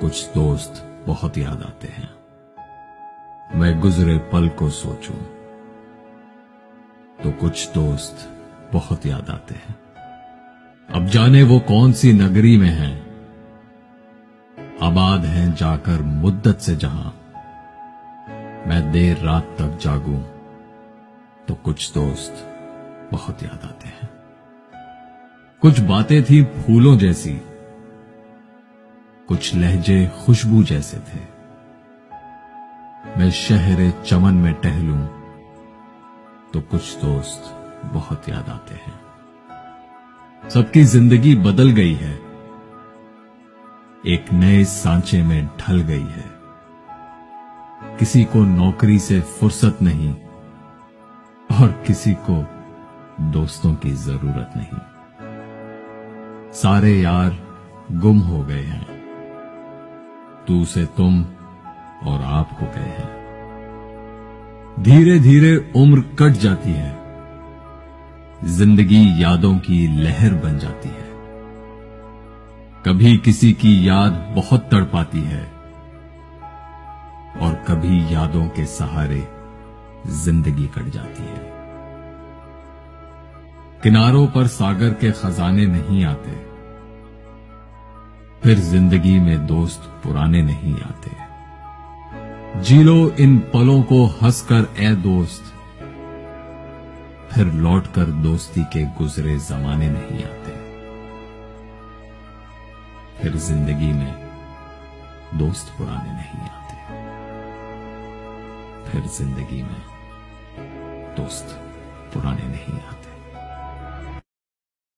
कुछ दोस्त बहुत याद आते हैं। मैं गुजरे पल को सोचूं तो कुछ दोस्त बहुत याद आते हैं। अब जाने वो कौन सी नगरी में हैं, आबाद हैं जाकर मुद्दत से जहां। मैं देर रात तक जागूं तो कुछ दोस्त बहुत याद आते हैं। कुछ बातें थी फूलों जैसी, कुछ लहजे खुशबू जैसे थे। मैं शहरे चमन में टहलूं तो कुछ दोस्त बहुत याद आते हैं। सबकी जिंदगी बदल गई है, एक नए सांचे में ढल गई है। किसी को नौकरी से फुर्सत नहीं और किसी को दोस्तों की जरूरत नहीं। सारे यार गुम हो गए हैं, तू से तुम और आप हो गए हैं। धीरे धीरे उम्र कट जाती है, जिंदगी यादों की लहर बन जाती है। कभी किसी की याद बहुत तड़पाती है और कभी यादों के सहारे जिंदगी कट जाती है। किनारों पर सागर के खजाने नहीं आते, फिर जिंदगी में दोस्त पुराने नहीं आते। जी लो इन पलों को हंसकर ए दोस्त, फिर लौटकर दोस्ती के गुजरे जमाने नहीं आते। फिर जिंदगी में दोस्त पुराने नहीं आते। फिर जिंदगी में दोस्त पुराने नहीं आते।